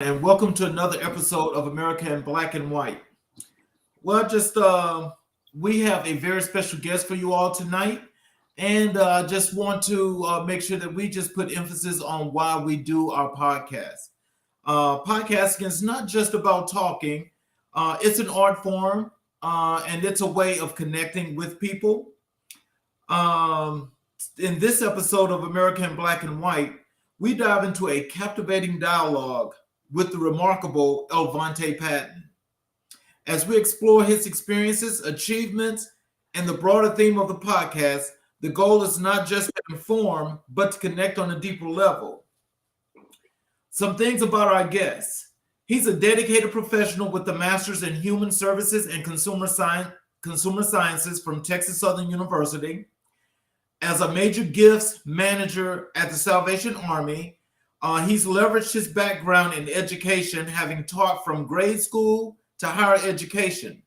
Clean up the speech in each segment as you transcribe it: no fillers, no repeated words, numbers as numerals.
And welcome to another episode of America in Black and White. Well, just we have a very special guest for you all tonight, and just want to make sure that we just put emphasis on why we do our podcast. Podcasting is not just about talking; it's an art form, and it's a way of connecting with people. Um, in this episode of America in Black and White, we dive into a captivating dialogue with the remarkable Elvonte Patton. As we explore his experiences, achievements, and the broader theme of the podcast, the goal is not just to inform, but to connect on a deeper level. Some things about our guest. He's a dedicated professional with a master's in human services and consumer sciences from Texas Southern University. As a major gifts manager at the Salvation Army, he's leveraged his background in education, having taught from grade school to higher education.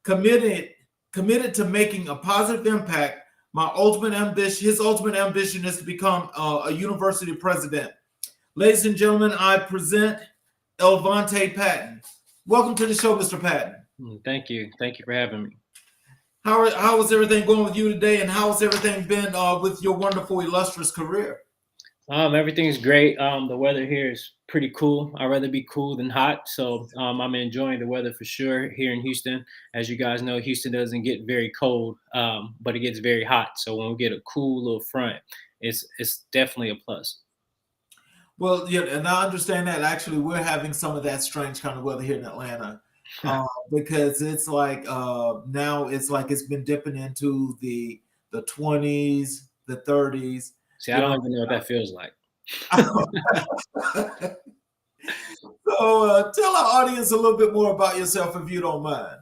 Committed, committed to making a positive impact. His ultimate ambition is to become a university president. Ladies and gentlemen, I present Elvonte Patton. Welcome to the show, Mr. Patton. Thank you. Thank you for having me. How is everything going with you today, and how has everything been with your wonderful, illustrious career? Everything's great. The weather here is pretty cool. I'd rather be cool than hot, so I'm enjoying the weather for sure here in Houston. As you guys know, Houston doesn't get very cold, but it gets very hot. So when we get a cool little front, it's definitely a plus. Well, yeah, and I understand that. Actually, we're having some of that strange kind of weather here in Atlanta, because it's like now it's like it's been dipping into the 20s, the 30s. See, I don't even know what that feels like. So tell our audience a little bit more about yourself, if you don't mind.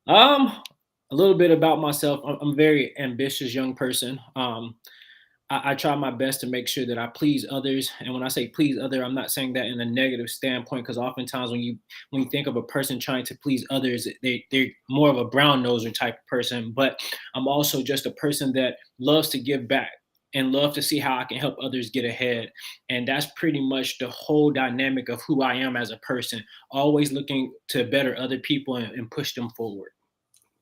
A little bit about myself. I'm a very ambitious young person. I try my best to make sure that I please others. And when I say please other, I'm not saying that in a negative standpoint, because oftentimes when you think of a person trying to please others, they're more of a brown noser type of person. But I'm also just a person that loves to give back and love to see how I can help others get ahead. And that's pretty much the whole dynamic of who I am as a person, always looking to better other people and push them forward.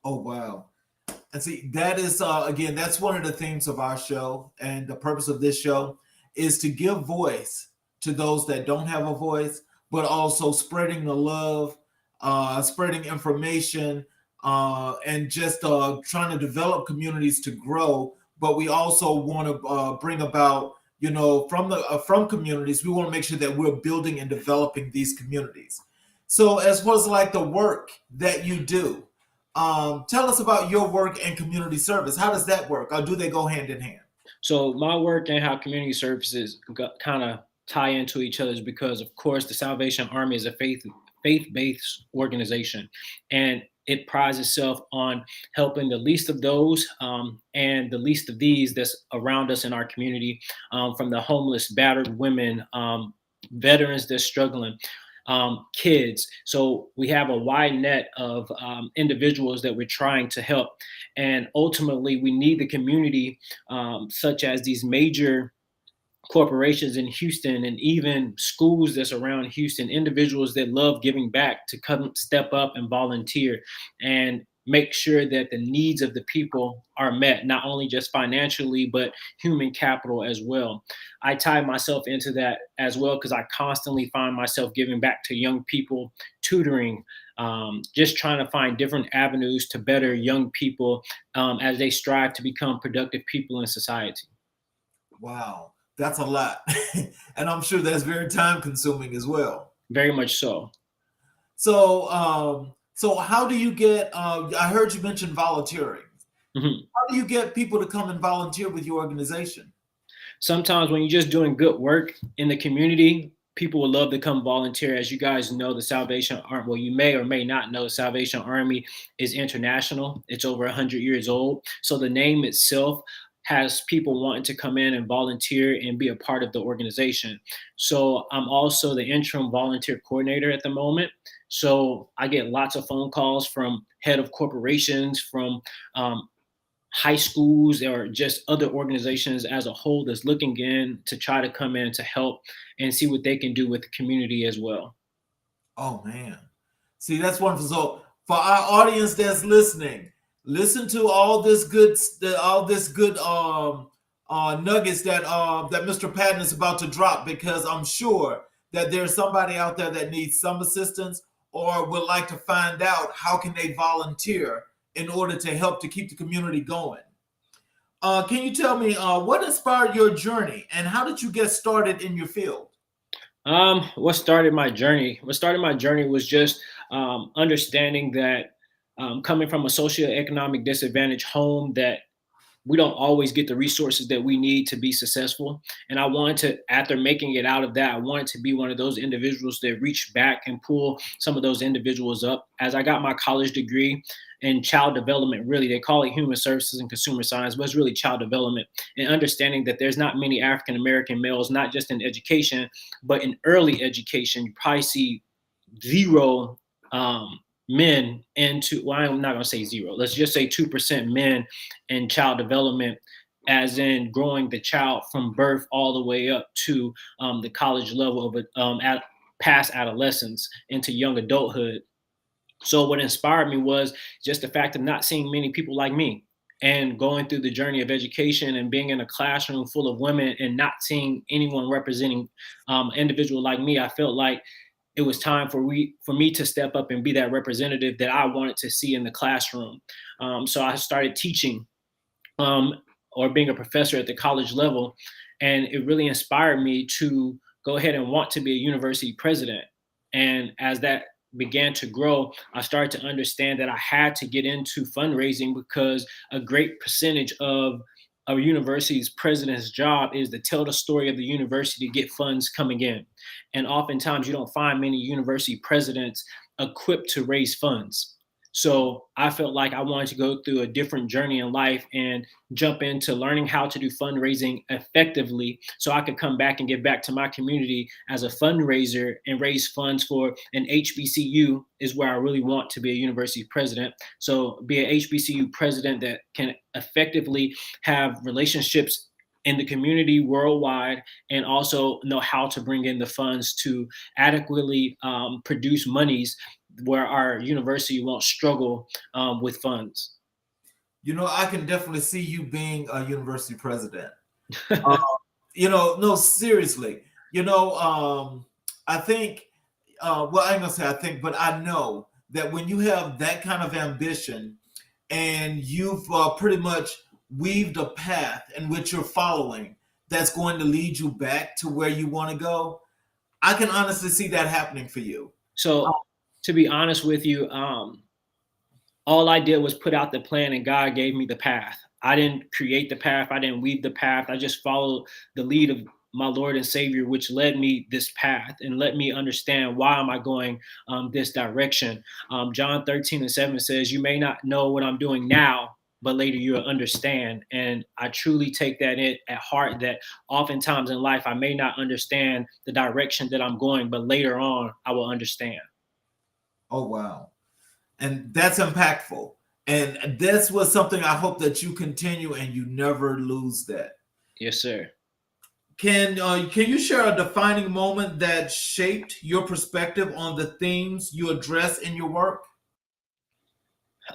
Oh, wow. And see, that is again, that's one of the themes of our show, and the purpose of this show is to give voice to those that don't have a voice, but also spreading the love, spreading information, and just trying to develop communities to grow. But we also want to bring about, from communities, we want to make sure that we're building and developing these communities. So, as far as like the work that you do, tell us about your work and community service. How does that work? Or do they go hand in hand? So my work and how community services kind of tie into each other is because, of course, the Salvation Army is a faith-based organization, and it prides itself on helping the least of those and the least of these that's around us in our community, from the homeless, battered women, veterans that's struggling, kids. So we have a wide net of individuals that we're trying to help. And ultimately, we need the community, such as these major corporations in Houston and even schools that's around Houston, individuals that love giving back to come step up and volunteer and make sure that the needs of the people are met, not only just financially, but human capital as well. I tie myself into that as well because I constantly find myself giving back to young people, tutoring, just trying to find different avenues to better young people as they strive to become productive people in society. Wow, that's a lot. And I'm sure that's very time consuming as well. Very much so. So how do you get, I heard you mention volunteering. Mhm. How do you get people to come and volunteer with your organization? Sometimes when you're just doing good work in the community, people would love to come volunteer. As you guys know, the Salvation Army, well, you may or may not know, the Salvation Army is international. It's over 100 years old. So the name itself has people wanting to come in and volunteer and be a part of the organization. So I'm also the interim volunteer coordinator at the moment. So I get lots of phone calls from head of corporations, from high schools or just other organizations as a whole that's looking in to try to come in to help and see what they can do with the community as well. Oh man. See, that's wonderful. So for our audience that's listening, listen to all this good nuggets that Mr. Patton is about to drop, because I'm sure that there's somebody out there that needs some assistance or would like to find out how can they volunteer in order to help to keep the community going. Can you tell me what inspired your journey and how did you get started in your field? What started my journey? What started my journey was just understanding that coming from a socioeconomic disadvantaged home, that we don't always get the resources that we need to be successful. And I wanted to, after making it out of that, I wanted to be one of those individuals that reach back and pull some of those individuals up. As I got my college degree in child development, really, they call it human services and consumer science, but it's really child development, and understanding that there's not many African American males, not just in education, but in early education. You probably see zero men into, well, I'm not going to say zero, let's just say 2% men in child development, as in growing the child from birth all the way up to the college level of past adolescence into young adulthood. So what inspired me was just the fact of not seeing many people like me, and going through the journey of education and being in a classroom full of women and not seeing anyone representing individual like me. I felt like it was time for me to step up and be that representative that I wanted to see in the classroom. So I started teaching um, or being a professor at the college level, and it really inspired me to go ahead and want to be a university president. And as that began to grow, I started to understand that I had to get into fundraising, because a great percentage of a university's president's job is to tell the story of the university to get funds coming in. And oftentimes you don't find many university presidents equipped to raise funds. So I felt like I wanted to go through a different journey in life and jump into learning how to do fundraising effectively, so I could come back and give back to my community as a fundraiser and raise funds for an HBCU, is where I really want to be a university president. So be an HBCU president that can effectively have relationships in the community worldwide, and also know how to bring in the funds to adequately produce monies where our university won't struggle with funds. You know, I can definitely see you being a university president. Uh, no, seriously. I think, well, I ain't gonna say I think, but I know that when you have that kind of ambition and you've pretty much weaved a path in which you're following that's going to lead you back to where you want to go, I can honestly see that happening for you. So, to be honest with you, all I did was put out the plan, and God gave me the path. I didn't create the path. I didn't weave the path. I just followed the lead of my Lord and Savior, which led me this path and let me understand why am I going this direction. John 13:7 says, "You may not know what I'm doing now, but later you'll understand." And I truly take that at heart, that oftentimes in life I may not understand the direction that I'm going, but later on I will understand. Oh, wow. And that's impactful. And this was something I hope that you continue and you never lose that. Yes, sir. Can you share a defining moment that shaped your perspective on the themes you address in your work?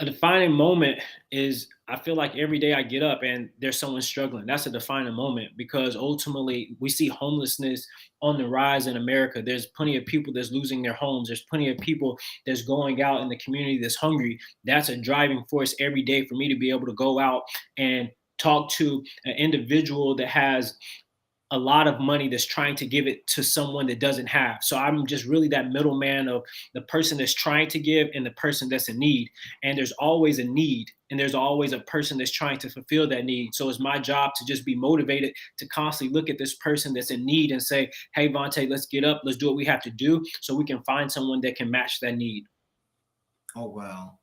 A defining moment is, I feel like every day I get up and there's someone struggling. That's a defining moment, because ultimately we see homelessness on the rise in America. There's plenty of people that's losing their homes. There's plenty of people that's going out in the community that's hungry. That's a driving force every day for me to be able to go out and talk to an individual that has a lot of money that's trying to give it to someone that doesn't have. So I'm just really that middleman of the person that's trying to give and the person that's in need. And there's always a need, and there's always a person that's trying to fulfill that need. So it's my job to just be motivated to constantly look at this person that's in need and say, "Hey, Vontae, let's get up. Let's do what we have to do so we can find someone that can match that need." Oh, wow.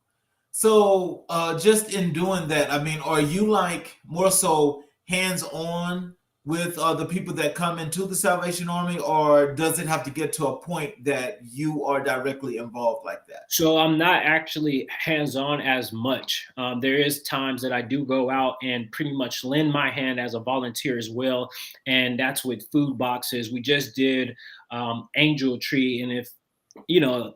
So just in doing that, I mean, are you like more so hands on with the people that come into the Salvation Army, or does it have to get to a point that you are directly involved like that? So I'm not actually hands-on as much. There is times that I do go out and pretty much lend my hand as a volunteer as well, and that's with food boxes. We just did Angel Tree, and if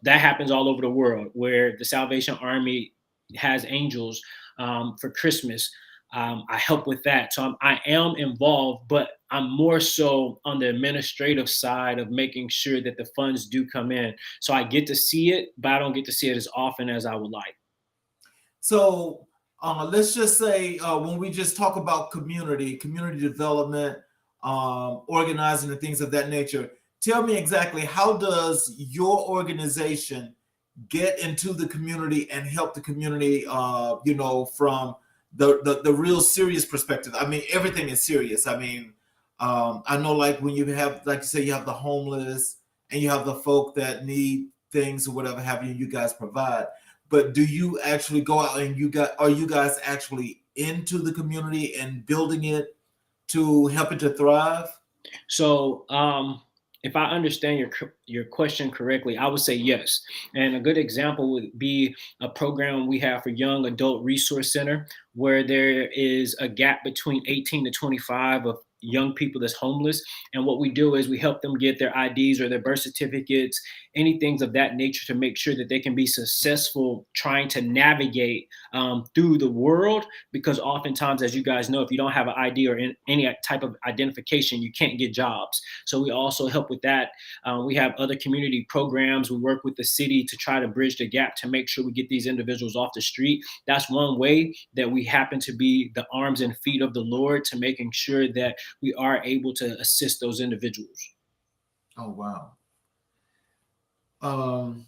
that happens all over the world where the Salvation Army has angels for Christmas. I help with that, so I am involved, but I'm more so on the administrative side of making sure that the funds do come in. So I get to see it, but I don't get to see it as often as I would like. So let's just say when we just talk about community development, organizing, and things of that nature, tell me exactly how does your organization get into the community and help the community? From the real serious perspective. I mean, everything is serious. I mean, I know, like when you have, like you say, you have the homeless and you have the folk that need things or whatever have you. You guys provide, but do you actually go out and are you guys actually into the community and building it to help it to thrive? So, if I understand your question correctly, I would say yes. And a good example would be a program we have for Young Adult Resource Center, where there is a gap between 18 to 25 of young people that's homeless. And what we do is we help them get their IDs or their birth certificates, anything of that nature, to make sure that they can be successful trying to navigate through the world. Because oftentimes, as you guys know, if you don't have an ID or any type of identification, you can't get jobs. So we also help with that. We have other community programs. We work with the city to try to bridge the gap to make sure we get these individuals off the street. That's one way that we happen to be the arms and feet of the Lord to making sure that we are able to assist those individuals. Oh wow. Um,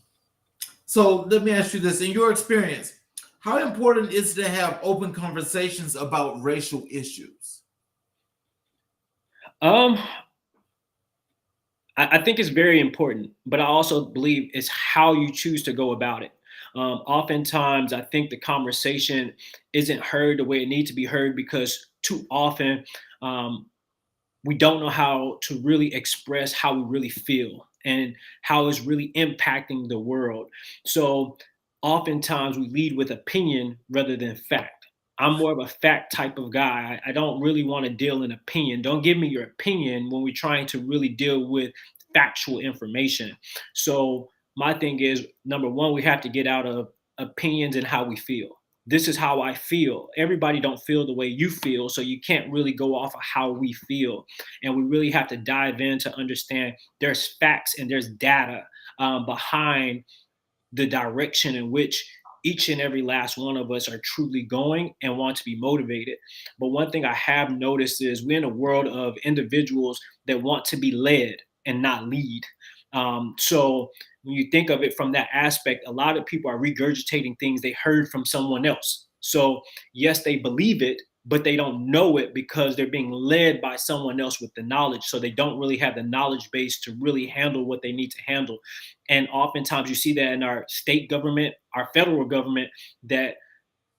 so let me ask you this: in your experience, how important is it to have open conversations about racial issues? Um, I think it's very important, but I also believe it's how you choose to go about it. Oftentimes, I think the conversation isn't heard the way it needs to be heard because too often um, we don't know how to really express how we really feel and how it's really impacting the world. So oftentimes we lead with opinion rather than fact. I'm more of a fact type of guy. I don't really want to deal in opinion. Don't give me your opinion when we're trying to really deal with factual information. So my thing is, number one, we have to get out of opinions and how we feel. This is how I feel. Everybody don't feel the way you feel, so you can't really go off of how we feel. And we really have to dive in to understand there's facts and there's data behind the direction in which each and every last one of us are truly going and want to be motivated. But one thing I have noticed is we're in a world of individuals that want to be led and not lead. So when you think of it from that aspect, a lot of people are regurgitating things they heard from someone else. So yes, they believe it, but they don't know it because they're being led by someone else with the knowledge. So they don't really have the knowledge base to really handle what they need to handle. And oftentimes you see that in our state government, our federal government, that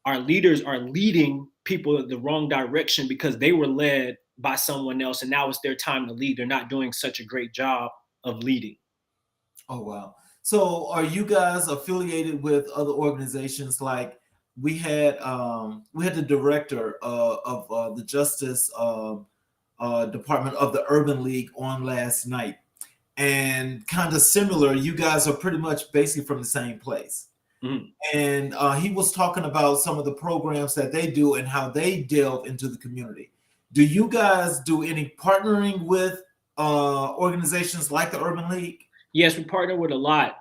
our leaders are leading people in the wrong direction because they were led by someone else. And now it's their time to lead. They're not doing such a great job of leading. Oh wow. So are you guys affiliated with other organizations? Like we had the director of the Justice Department of the Urban League on last night, and kind of similar. You guys are pretty much basically from the same place. Mhm. And he was talking about some of the programs that they do and how they delve into the community. Do you guys do any partnering with organizations like the Urban League? Yes, we partner with a lot.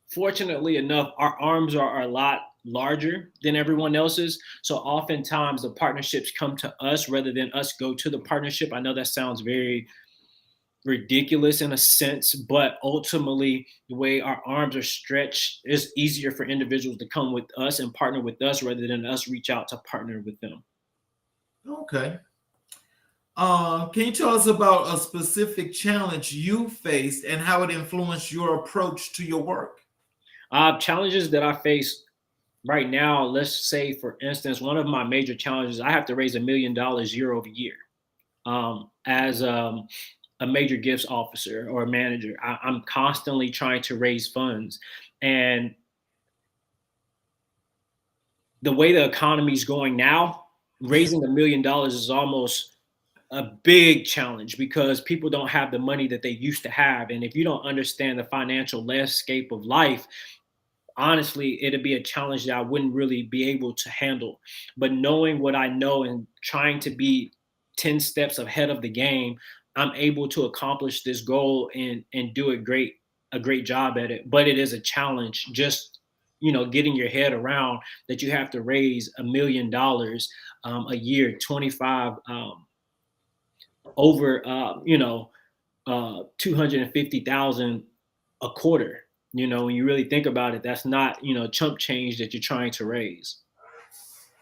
Fortunately enough, our arms are a lot larger than everyone else's. So oftentimes the partnerships come to us rather than us go to the partnership. I know that sounds very ridiculous in a sense, but ultimately the way our arms are stretched, it's easier for individuals to come with us and partner with us rather than us reach out to partner with them. Okay. Can you tell us about a specific challenge you faced and how it influenced your approach to your work? Challenges that I face right now, let's say for instance, one of my major challenges, I have to raise $1 million year over year. as a major gifts officer or a manager. I'm constantly trying to raise funds. And the way the economy is going now, raising $1 million is almost a big challenge because people don't have the money that they used to have. And if you don't understand the financial landscape of life, honestly, it'd be a challenge that I wouldn't really be able to handle. But knowing what I know and trying to be 10 steps ahead of the game, I'm able to accomplish this goal and do a great job at it. But it is a challenge just getting your head around that you have to raise $1 million a year, 25 over 250,000 a quarter. When you really think about it, that's not chump change that you're trying to raise.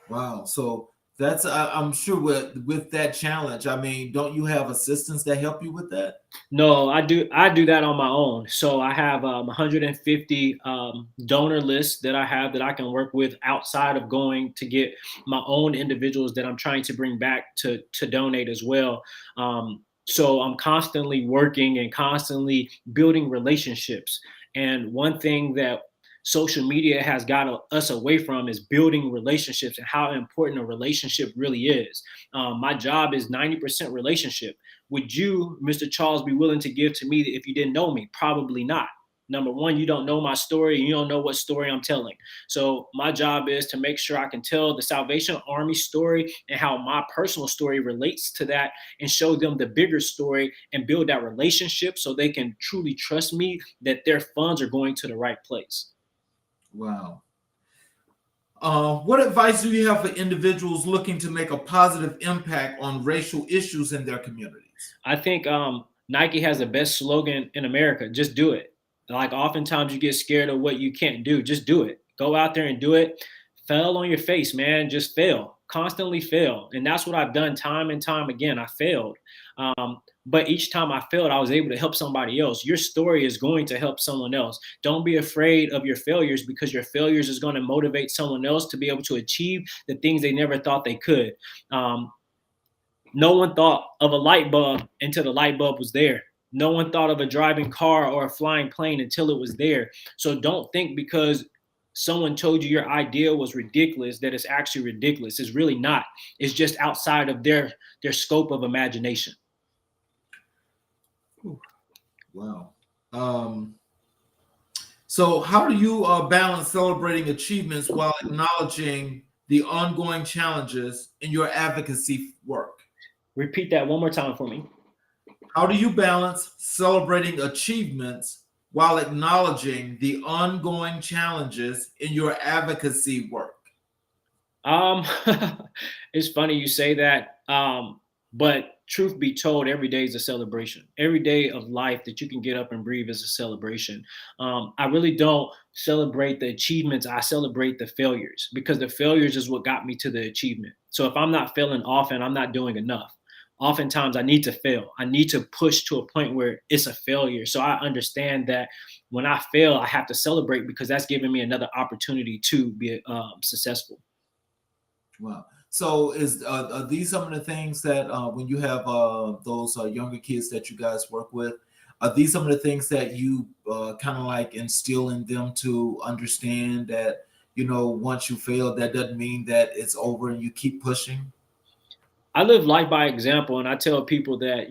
Wow. So that's I'm sure with that challenge. I mean, don't you have assistants that help you with that? No, I do that on my own. So I have 150 donor lists that I have that I can work with outside of going to get my own individuals that I'm trying to bring back to donate as well. So I'm constantly working and constantly building relationships. And one thing that social media has got us away from is building relationships and how important a relationship really is. My job is 90% relationship. Would you, Mr. Charles, be willing to give to me if you didn't know me? Probably not. Number one, you don't know my story. You don't know what story I'm telling. So my job is to make sure I can tell the Salvation Army story and how my personal story relates to that and show them the bigger story and build that relationship so they can truly trust me that their funds are going to the right place. Wow. What advice do you have for individuals looking to make a positive impact on racial issues in their communities? I think Nike has the best slogan in America. Just do it. Like oftentimes you get scared of what you can't do. Just do it. Go out there and do it. Fail on your face, man. Just fail. Constantly fail. And that's what I've done time and time again. I failed. But each time I failed, I was able to help somebody else. Your story is going to help someone else. Don't be afraid of your failures because your failures is going to motivate someone else to be able to achieve the things they never thought they could. No one thought of a light bulb until the light bulb was there. No one thought of a driving car or a flying plane until it was there. So don't think because someone told you your idea was ridiculous that it's actually ridiculous. It's really not. It's just outside of their scope of imagination. Wow. So how do you balance celebrating achievements while acknowledging the ongoing challenges in your advocacy work? Repeat that one more time for me. How do you balance celebrating achievements while acknowledging the ongoing challenges in your advocacy work? Um, it's funny you say that. But truth be told, every day is a celebration. Every day of life that you can get up and breathe is a celebration. I really don't celebrate the achievements. I celebrate the failures because the failures is what got me to the achievement. So if I'm not failing often, I'm not doing enough. Oftentimes I need to fail. I need to push to a point where it's a failure. So I understand that when I fail, I have to celebrate because that's giving me another opportunity to be successful. Wow. So are these some of the things that when you have those younger kids that you guys work with, are these some of the things that you kind of like instill in them to understand that, once you fail, that doesn't mean that it's over and you keep pushing? I live life by example, and I tell people that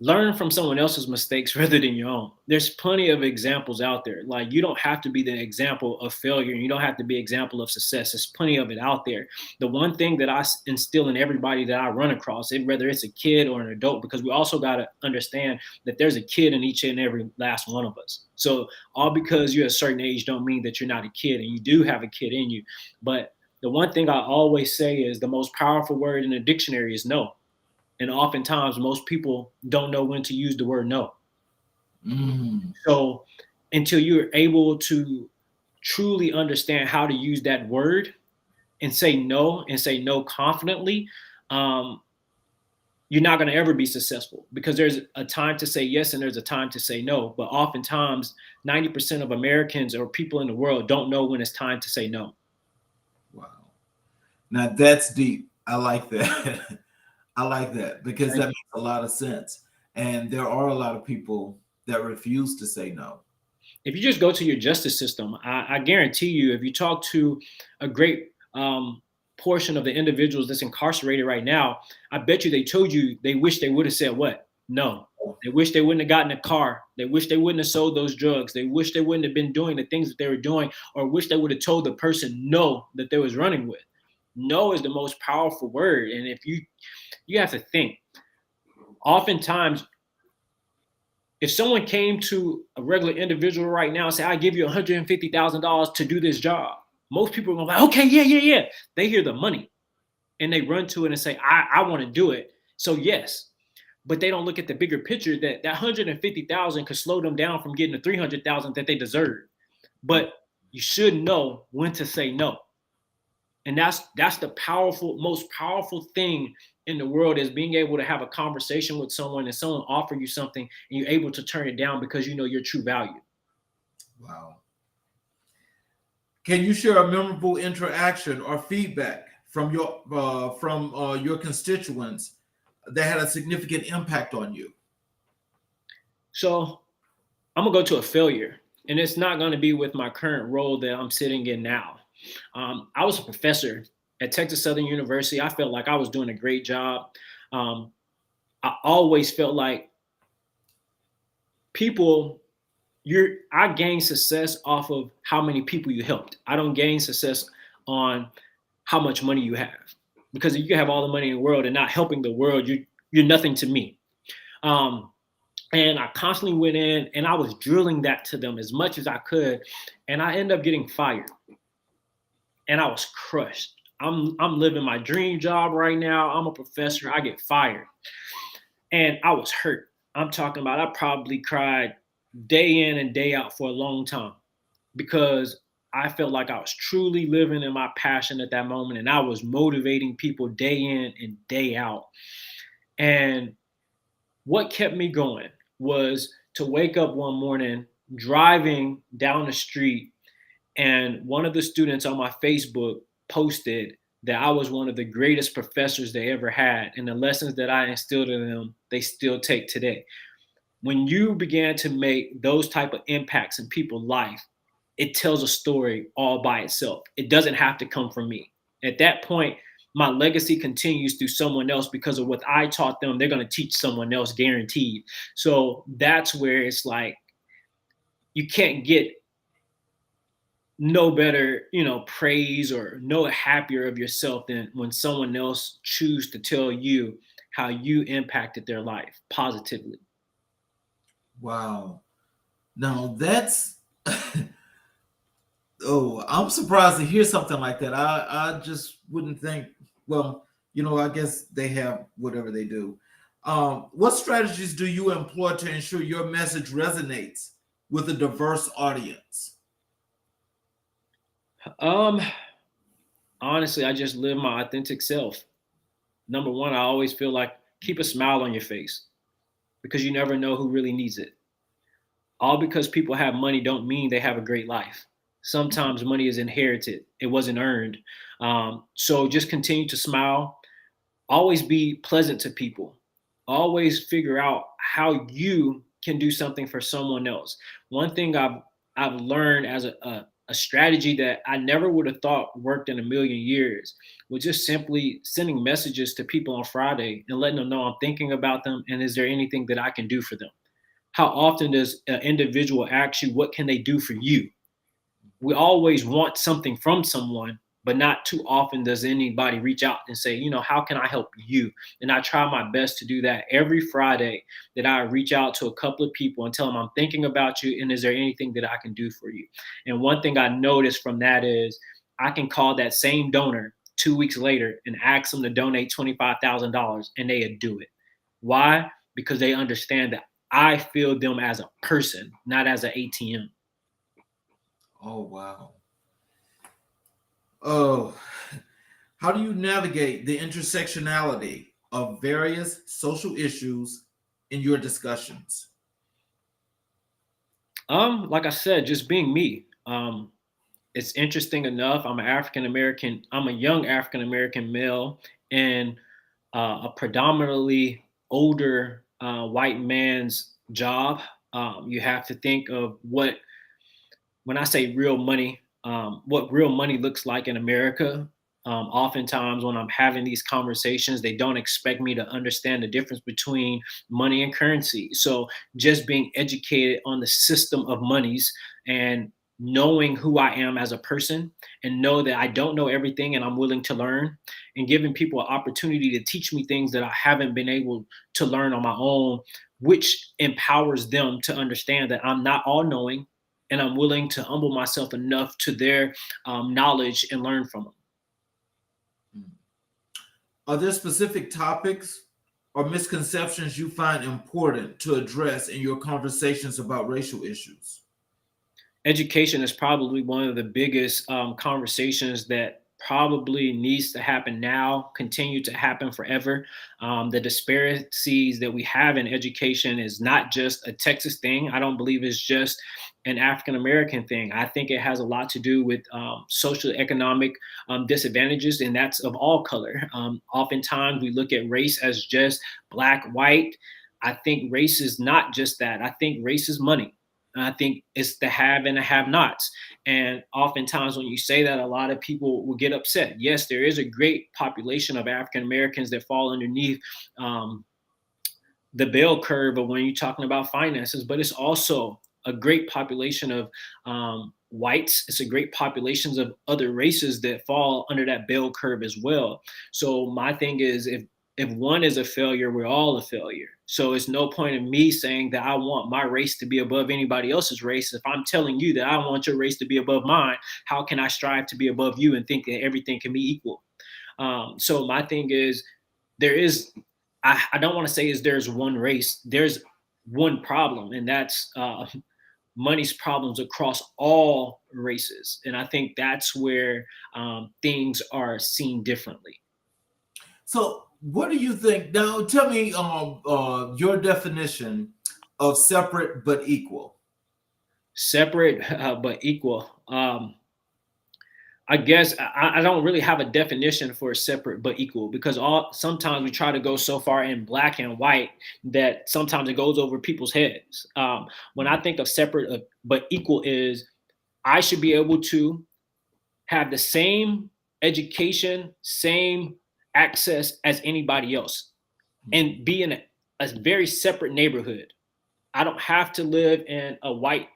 learn from someone else's mistakes rather than your own. There's plenty of examples out there. Like you don't have to be the example of failure. You don't have to be example of success. There's plenty of it out there. The one thing that I instill in everybody that I run across, whether it's a kid or an adult, because we also got to understand that there's a kid in each and every last one of us. So all because you're a certain age don't mean that you're not a kid, and you do have a kid in you. But the one thing I always say is the most powerful word in the dictionary is no. And oftentimes, most people don't know when to use the word no. Mm. So until you're able to truly understand how to use that word and say no confidently, you're not going to ever be successful because there's a time to say yes and there's a time to say no. But oftentimes, 90% of Americans or people in the world don't know when it's time to say no. Wow. Now that's deep. I like that. I like that because Thank that makes a lot of sense. And there are a lot of people that refuse to say no. if you just go to your justice system, I guarantee you, if you talk to a great portion of the individuals that's incarcerated right now, I bet you they told you they wish they would have said what? No. They wish they wouldn't have gotten a car. They wish they wouldn't have sold those drugs. They wish they wouldn't have been doing the things that they were doing, or wish they would have told the person no that they was running with. No is the most powerful word. And if you have to think, oftentimes if someone came to a regular individual right now and say, I give you $150,000 to do this job, most people are going to be like, okay, yeah, yeah, yeah. They hear the money and they run to it and say, I want to do it. So yes, but they don't look at the bigger picture that 150,000 could slow them down from getting the 300,000 that they deserve. But you should know when to say no. And that's the most powerful thing in the world, is being able to have a conversation with someone and someone offer you something and you're able to turn it down because you know your true value. Wow. Can you share a memorable interaction or feedback from your constituents that had a significant impact on you? So I'm gonna go to a failure, and it's not going to be with my current role that I'm sitting in now. I was a professor at Texas Southern University. I felt like I was doing a great job. Um, I always felt like people, I gain success off of how many people you helped. I don't gain success on how much money you have, because if you can have all the money in the world and not helping the world, you're nothing to me. Um, and I constantly went in and I was drilling that to them as much as I could, and I ended up getting fired, and I was crushed. I'm living my dream job right now. I'm a professor. I get fired, and I was hurt. I'm talking about I probably cried day in and day out for a long time, because I felt like I was truly living in my passion at that moment, and I was motivating people day in and day out. And what kept me going was to wake up one morning driving down the street, and one of the students on my Facebook posted that I was one of the greatest professors they ever had, and the lessons that I instilled in them, they still take today. When you began to make those type of impacts in people's life, it tells a story all by itself. It doesn't have to come from me. At that point, my legacy continues through someone else, because of what I taught them, they're going to teach someone else, guaranteed. So that's where it's like, you can't get no better, praise or no happier of yourself than when someone else choose to tell you how you impacted their life positively. Wow. Now that's oh, I'm surprised to hear something like that. I just wouldn't think. Well, I guess they have whatever they do. What strategies do you employ to ensure your message resonates with a diverse audience? Um, Honestly, I just live my authentic self. Number one, I always feel like keep a smile on your face, because you never know who really needs it. All because people have money don't mean they have a great life. Sometimes money is inherited; it wasn't earned. So just continue to smile. Always be pleasant to people. Always figure out how you can do something for someone else. One thing I've learned as a strategy that I never would have thought worked in a million years was just simply sending messages to people on Friday and letting them know I'm thinking about them, and is there anything that I can do for them. How often does an individual ask you, what can they do for you? We always want something from someone, but not too often does anybody reach out and say, how can I help you? And I try my best to do that every Friday, that I reach out to a couple of people and tell them I'm thinking about you, and is there anything that I can do for you? And one thing I noticed from that is I can call that same donor 2 weeks later and ask them to donate $25,000, and they'd do it. Why? Because they understand that I feel them as a person, not as an ATM. Oh wow. Oh, how do you navigate the intersectionality of various social issues in your discussions? Like I said, just being me. It's interesting enough. I'm a young African American male, and a predominantly older white man's job. You have to think of when I say real money, what real money looks like in America. Oftentimes, when I'm having these conversations, they don't expect me to understand the difference between money and currency. So, just being educated on the system of monies and knowing who I am as a person and know that I don't know everything and I'm willing to learn and giving people an opportunity to teach me things that I haven't been able to learn on my own, which empowers them to understand that I'm not all knowing and I'm willing to humble myself enough to their knowledge and learn from them. Are there specific topics or misconceptions you find important to address in your conversations about racial issues? Education is probably one of the biggest conversations that probably needs to happen now, continue to happen forever. The disparities that we have in education is not just a Texas thing. I don't believe it's just an African American thing. I think it has a lot to do with social economic disadvantages, and that's of all color. Oftentimes, we look at race as just black, white. I think race is not just that. I think race is money. I think it's the have and the have nots. And oftentimes, when you say that, a lot of people will get upset. Yes, there is a great population of African Americans that fall underneath the bell curve of when you're talking about finances, but it's also a great population of whites. It's a great populations of other races that fall under that bell curve as well. So my thing is, if one is a failure, we're all a failure. So it's no point in me saying that I want my race to be above anybody else's race. If I'm telling you that I want your race to be above mine, how can I strive to be above you and think that everything can be equal? So my thing is, there is, I don't want to say is there's one race, there's one problem, and that's money's problems across all races. And I think that's where things are seen differently. So, what do you think? Now, tell me your definition of separate but equal. Separate but equal. I guess I don't really have a definition for separate but equal because sometimes we try to go so far in black and white that sometimes it goes over people's heads. When I think of separate but equal is I should be able to have the same education, same access as anybody else and be in a very separate neighborhood. I don't have to live in a white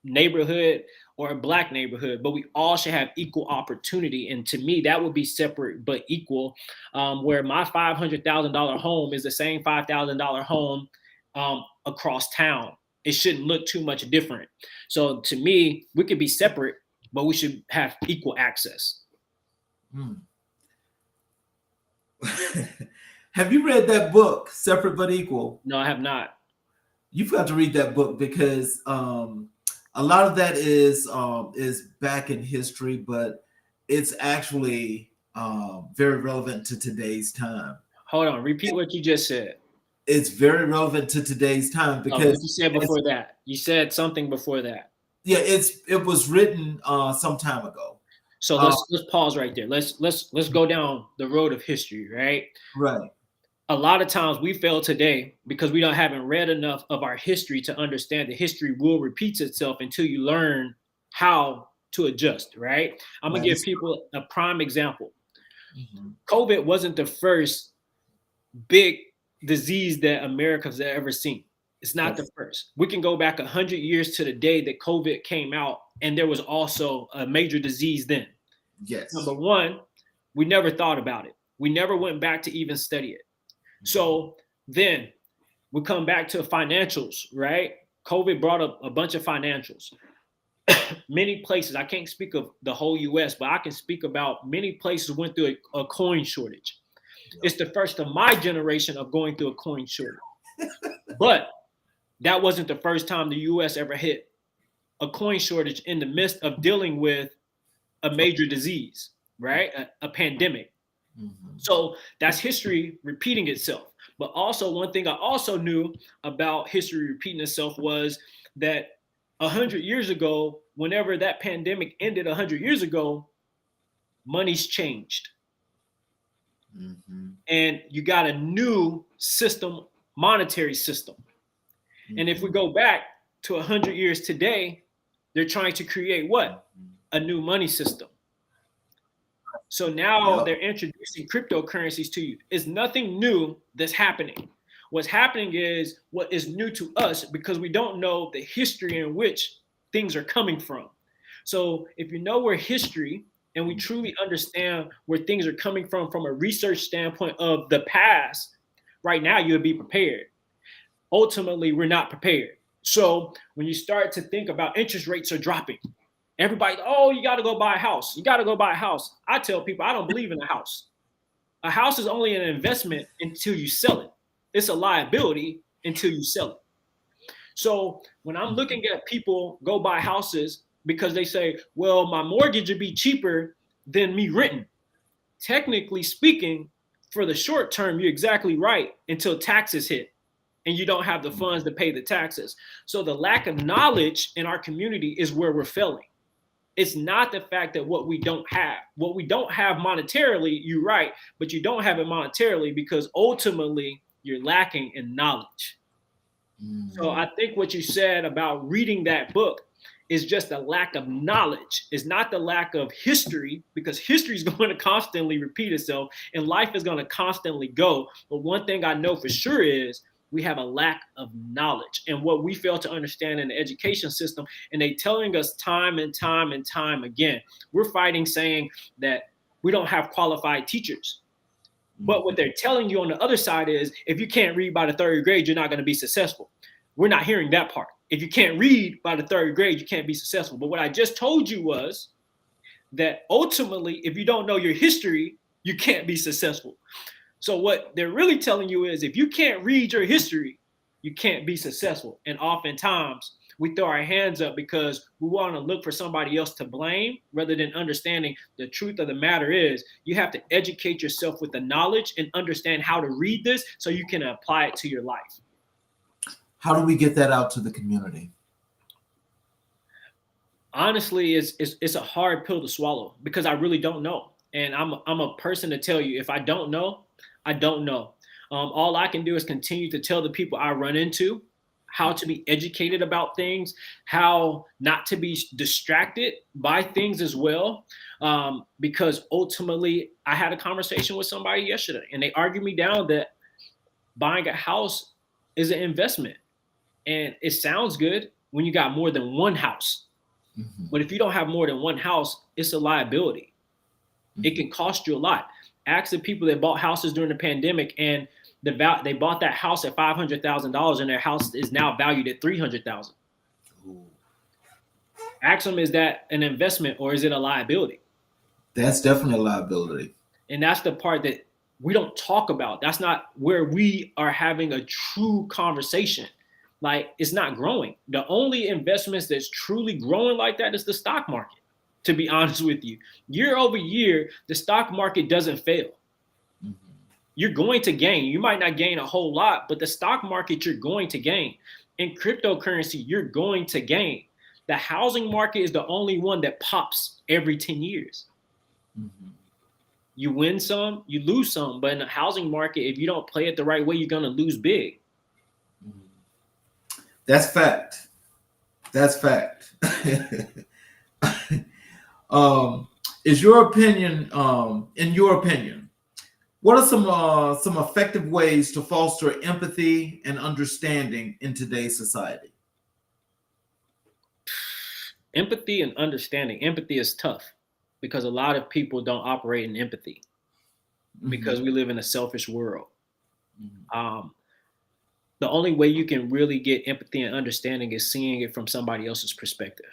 neighborhood or a black neighborhood, but we all should have equal opportunity. And to me, that would be separate but equal, where my $500,000 home is the same $5,000 home across town. It shouldn't look too much different. So to me, we could be separate, but we should have equal access. Have you read that book, Separate but Equal? No, I have not. You've got to read that book because a lot of that is back in history, but it's actually very relevant to today's time. Hold on, repeat what you just said. It's very relevant to today's time because what you said before that. You said something before that. Yeah, it was written some time ago. So let's pause right there. Let's go down the road of history, right? Right. A lot of times we fail today because we haven't read enough of our history to understand that history will repeat itself until you learn how to adjust, right? I'm going to give people a prime example. Mm-hmm. COVID wasn't the first big disease that America's ever seen. It's not the first. We can go back 100 years to the day that COVID came out, and there was also a major disease then. Yes. Number one, we never thought about it. We never went back to even study it. So then we come back to financials, right? COVID brought up a bunch of financials. Many places, I can't speak of the whole US, but I can speak about many places went through a coin shortage. It's the first of my generation of going through a coin shortage. But that wasn't the first time the US ever hit a coin shortage in the midst of dealing with a major disease, right? A pandemic. Mm-hmm. So that's history repeating itself. But also one thing I also knew about history repeating itself was that 100 years ago, whenever that pandemic ended 100 years ago, money's changed. Mm-hmm. And you got a new system, monetary system. And if we go back to 100 years today, they're trying to create what? A new money system. So now they're introducing cryptocurrencies to you. It's nothing new that's happening. What's happening is what is new to us because we don't know the history in which things are coming from. So if you know where history and we truly understand where things are coming from a research standpoint of the past, right now you'll be prepared. Ultimately, we're not prepared. So when you start to think about interest rates are dropping, everybody, oh, you got to go buy a house. You got to go buy a house. I tell people I don't believe in a house. A house is only an investment until you sell it. It's a liability until you sell it. So when I'm looking at people go buy houses because they say, well, my mortgage would be cheaper than me renting. Technically speaking, for the short term, you're exactly right until taxes hit and you don't have the funds to pay the taxes. So the lack of knowledge in our community is where we're failing. It's not the fact that what we don't have monetarily, you're right, but you don't have it monetarily because ultimately you're lacking in knowledge. So I think what you said about reading that book is just a lack of knowledge. It's not the lack of history because history is going to constantly repeat itself and life is going to constantly go. But one thing I know for sure is we have a lack of knowledge and what we fail to understand in the education system. And they telling us time and time and time again, we're fighting saying that we don't have qualified teachers. But what they're telling you on the other side is if you can't read by the third grade, you're not going to be successful. We're not hearing that part. If you can't read by the third grade, you can't be successful. But what I just told you was that ultimately, if you don't know your history, you can't be successful. So what they're really telling you is if you can't read your history, you can't be successful. And oftentimes we throw our hands up because we want to look for somebody else to blame rather than understanding the truth of the matter is you have to educate yourself with the knowledge and understand how to read this so you can apply it to your life. How do we get that out to the community? Honestly, it's a hard pill to swallow because I really don't know. And I'm a person to tell you, if I don't know, I don't know. All I can do is continue to tell the people I run into how to be educated about things, how not to be distracted by things as well. Because ultimately, I had a conversation with somebody yesterday and they argued me down that buying a house is an investment. And it sounds good when you got more than one house. Mm-hmm. But if you don't have more than one house, it's a liability. Mm-hmm. It can cost you a lot. Ask the people that bought houses during the pandemic and they bought that house at $500,000 and their house is now valued at $300,000. Ask them, is that an investment or is it a liability? That's definitely a liability. And that's the part that we don't talk about. That's not where we are having a true conversation. Like, it's not growing. The only investments that's truly growing like that is the stock market, to be honest with you. Year over year, the stock market doesn't fail. Mm-hmm. You're going to gain. You might not gain a whole lot, but the stock market, you're going to gain. In cryptocurrency, you're going to gain. The housing market is the only one that pops every 10 years. Mm-hmm. You win some, you lose some. But in the housing market, if you don't play it the right way, you're going to lose big. That's fact. That's fact. Is your opinion, in your opinion, what are some effective ways to foster empathy and understanding in today's society? Empathy and understanding. Empathy is tough because a lot of people don't operate in empathy because we live in a selfish world. The only way you can really get empathy and understanding is seeing it from somebody else's perspective.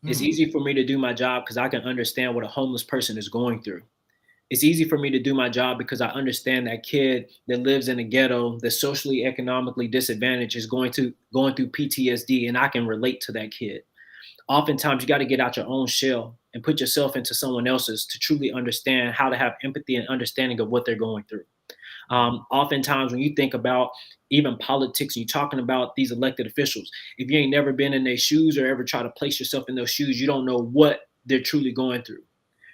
It's easy for me to do my job because I can understand what a homeless person is going through. It's easy for me to do my job because I understand that kid that lives in a ghetto, that's socially, economically disadvantaged, is going through PTSD, and I can relate to that kid. Oftentimes, you got to get out your own shell and put yourself into someone else's to truly understand how to have empathy and understanding of what they're going through. Oftentimes, when you think about even politics, and you're talking about these elected officials, if you ain't never been in their shoes or ever try to place yourself in those shoes, you don't know what they're truly going through.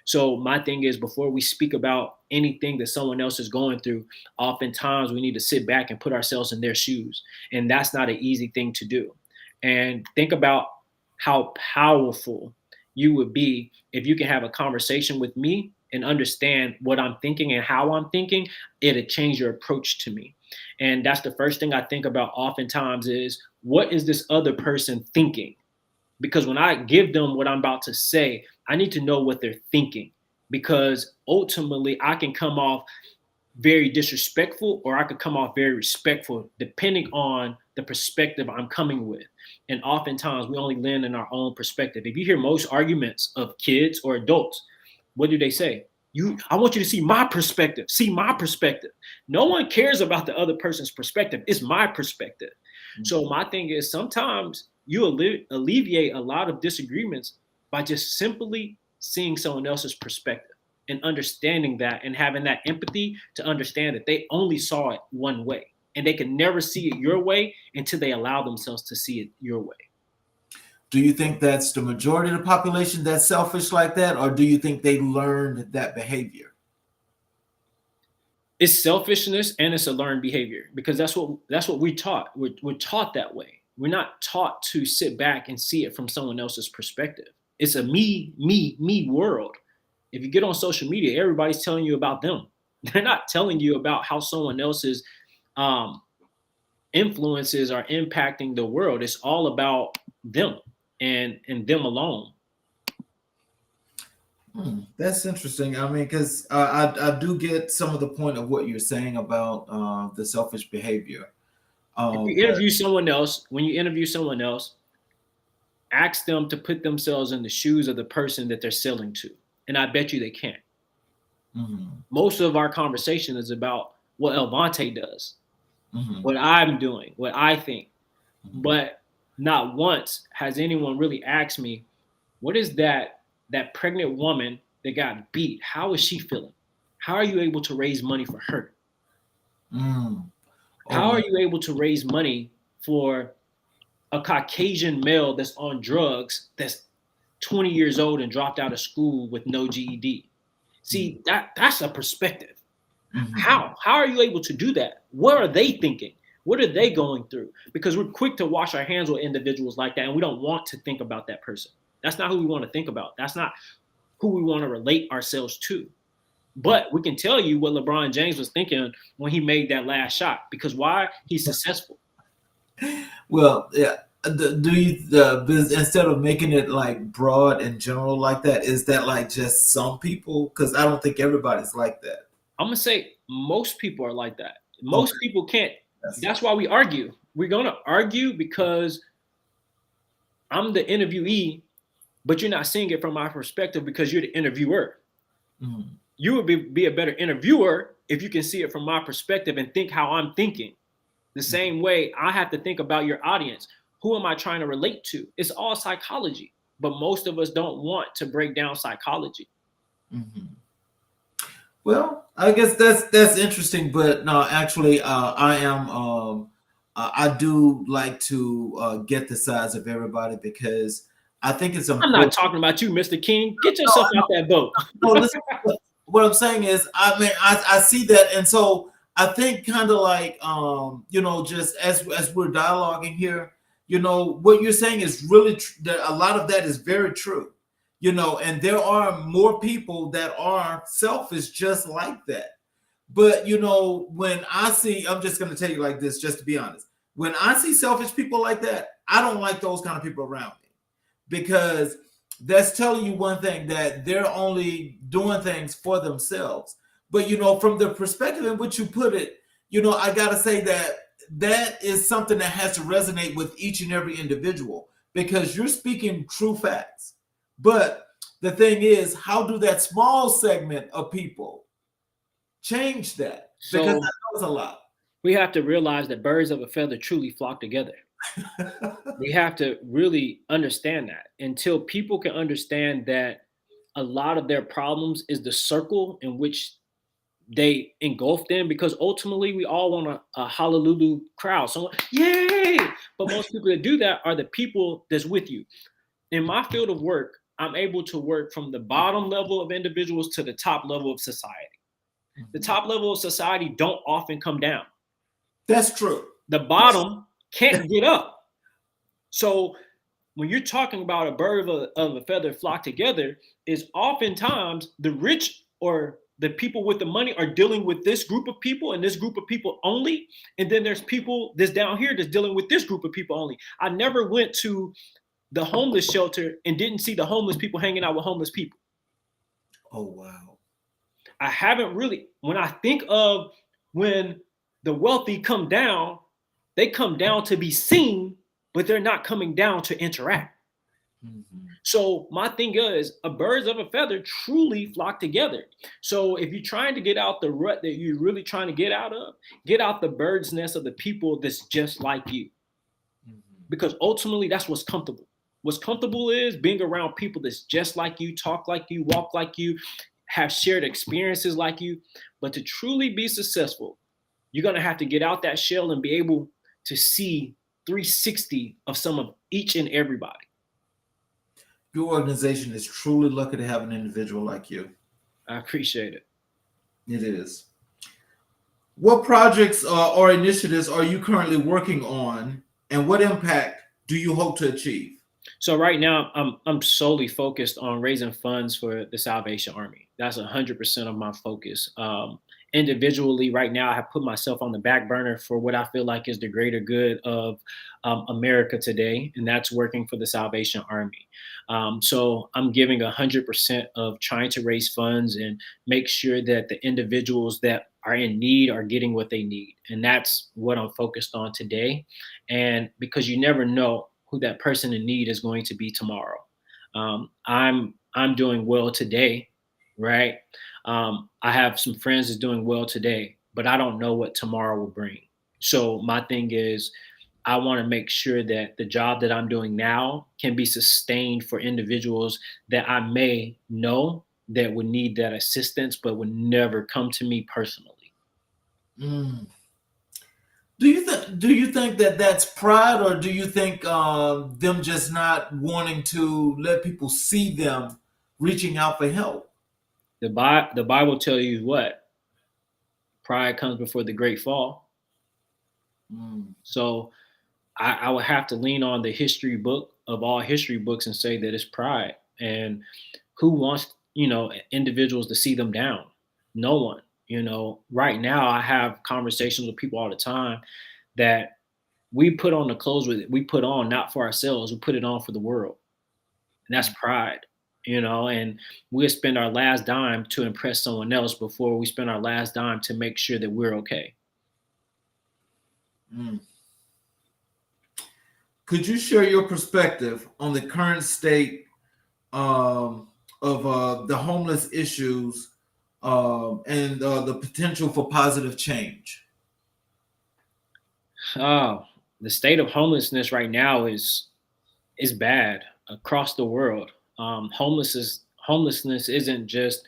So my thing is, before we speak about anything that someone else is going through, oftentimes we need to sit back and put ourselves in their shoes. And that's not an easy thing to do. And think about how powerful you would be if you can have a conversation with me and understand what I'm thinking and how I'm thinking. It'll change your approach to me. And that's the first thing I think about oftentimes is, what is this other person thinking? Because when I give them what I'm about to say, I need to know what they're thinking, because ultimately I can come off very disrespectful or I could come off very respectful depending on the perspective I'm coming with. And oftentimes we only land in our own perspective. If you hear most arguments of kids or adults, what do they say? I want you to see my perspective. See my perspective. No one cares about the other person's perspective. It's my perspective. So my thing is, sometimes you alleviate a lot of disagreements by just simply seeing someone else's perspective and understanding that, and having that empathy to understand that they only saw it one way and they can never see it your way until they allow themselves to see it your way. Do you think that's the majority of the population that's selfish like that, or do you think they learned that behavior? It's selfishness and it's a learned behavior, because that's what we're taught. We're taught that way. We're not taught to sit back and see it from someone else's perspective. It's a me world. If you get on social media, everybody's telling you about them. They're not telling you about how someone else's influences are impacting the world. It's all about them and them alone. That's interesting. I mean, because I do get some of the point of what you're saying about the selfish behavior. If you interview someone else, when you interview someone else, ask them to put themselves in the shoes of the person that they're selling to. And I bet you they can't. Most of our conversation is about what Elvonte does, what I'm doing, what I think. But not once has anyone really asked me, what is that pregnant woman that got beat? How is she feeling? How are you able to raise money for her? How are you able to raise money for a Caucasian male that's on drugs, that's 20 years old and dropped out of school with no GED? See, that's a perspective. How are you able to do that? What are they thinking? What are they going through? Because we're quick to wash our hands with individuals like that, and we don't want to think about that person. That's not who we want to think about. That's not who we want to relate ourselves to. But we can tell you what LeBron James was thinking when he made that last shot. Because why? He's successful. Well, yeah. Do you instead of making it like broad and general like that, is that like just some people? Because I don't think everybody's like that. I'm gonna say most people are like that. Most people can't. That's why we argue. We're gonna argue because I'm the interviewee, but you're not seeing it from my perspective because you're the interviewer. You would be a better interviewer if you can see it from my perspective and think how I'm thinking. The same way I have to think about your audience. Who am I trying to relate to? It's all psychology, but most of us don't want to break down psychology. Well, I guess that's interesting, but no, actually, I do like to get the sides of everybody, because I think it's important. I'm not talking about you, Mr. King. Get yourself out that boat. No, listen, what I'm saying is, I mean, I see that, and so I think kind of like just as we're dialoguing here, what you're saying is really a lot of that is very true. And there are more people that are selfish just like that. But, when I see, I'm just going to tell you like this, just to be honest, when I see selfish people like that, I don't like those kind of people around me, because that's telling you one thing, that they're only doing things for themselves. But, from the perspective in which you put it, I got to say that is something that has to resonate with each and every individual, because you're speaking true facts. But the thing is, how do that small segment of people change that? Because that knows a lot. We have to realize that birds of a feather truly flock together. We have to really understand that. Until people can understand that a lot of their problems is the circle in which they engulfed in, because ultimately we all want a hallelujah crowd. Someone, yay! But most people that do that are the people that's with you. In my field of work, I'm able to work from the bottom level of individuals to the top level of society. The top level of society don't often come down. That's true. The bottom can't get up. So when you're talking about a bird of a feather flock together, is oftentimes the rich or the people with the money are dealing with this group of people and this group of people only. And then there's people that's down here that's dealing with this group of people only. I never went to the homeless shelter and didn't see the homeless people hanging out with homeless people. Oh, wow. I haven't really, when I think of when the wealthy come down, they come down to be seen, but they're not coming down to interact. Mm-hmm. So my thing is, a birds of a feather truly flock together. So if you're trying to get out the rut that you're really trying to get out the bird's nest of the people that's just like you. Mm-hmm. Because ultimately that's what's comfortable. What's comfortable is being around people that's just like you, talk like you, walk like you, have shared experiences like you. But to truly be successful, you're going to have to get out that shell and be able to see 360 of some of each and everybody. Your organization is truly lucky to have an individual like you. I appreciate it. It is. What projects or initiatives are you currently working on, and what impact do you hope to achieve? So right now, I'm solely focused on raising funds for the Salvation Army. That's 100% of my focus. Individually, right now, I have put myself on the back burner for what I feel like is the greater good of America today, and that's working for the Salvation Army. So I'm giving 100% of trying to raise funds and make sure that the individuals that are in need are getting what they need. And that's what I'm focused on today. And because you never know who that person in need is going to be tomorrow. I'm doing well today, right? I have some friends that's doing well today, but I don't know what tomorrow will bring. So my thing is, I want to make sure that the job that I'm doing now can be sustained for individuals that I may know that would need that assistance, but would never come to me personally. Mm. Do you think that that's pride, or do you think them just not wanting to let people see them reaching out for help? The Bible tells you what? Pride comes before the great fall. Mm. So I would have to lean on the history book of all history books and say that it's pride. And who wants, individuals to see them down? No one. Right now I have conversations with people all the time that we put on the clothes we put on not for ourselves, we put it on for the world. And that's pride, and we'll spend our last dime to impress someone else before we spend our last dime to make sure that we're okay. Mm. Could you share your perspective on the current state of the homeless issues and the potential for positive change? Oh, the state of homelessness right now is bad across the world. Homelessness isn't just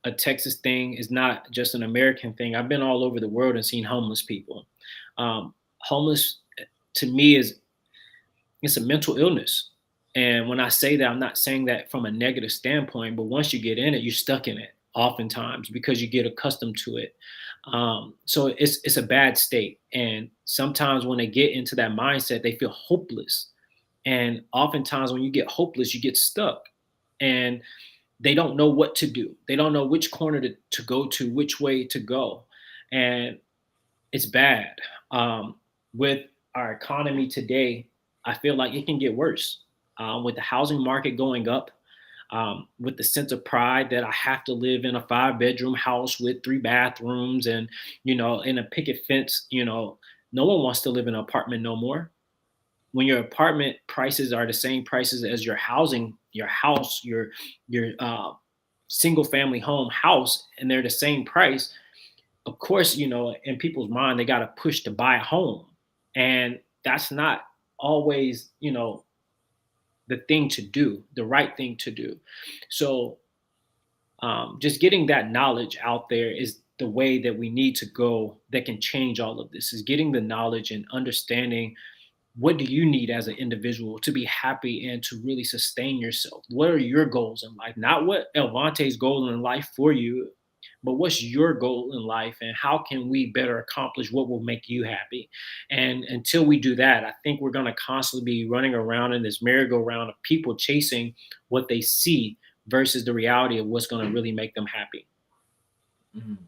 a Texas thing. It's not just an American thing. I've been all over the world and seen homeless people. Homeless to me it's a mental illness. And when I say that, I'm not saying that from a negative standpoint, but once you get in it, you're stuck in it oftentimes because you get accustomed to it. So it's a bad state. And sometimes when they get into that mindset, they feel hopeless. And oftentimes when you get hopeless, you get stuck and they don't know what to do. They don't know which corner to go to, which way to go. And it's bad. With our economy today, I feel like it can get worse. With the housing market going up, with the sense of pride that I have to live in a 5-bedroom house with 3 bathrooms and, in a picket fence, no one wants to live in an apartment no more. When your apartment prices are the same prices as your housing, your house, your single family home house, and they're the same price, of course, in people's mind, they got to push to buy a home. And that's not always, the thing to do, the right thing to do. So just getting that knowledge out there is the way that we need to go that can change all of this, is getting the knowledge and understanding what do you need as an individual to be happy and to really sustain yourself? What are your goals in life? Not what Elvonte's goal in life for you, but what's your goal in life, and how can we better accomplish what will make you happy? And until we do that, I think we're going to constantly be running around in this merry-go-round of people chasing what they see versus the reality of what's going to really make them happy. Mhm.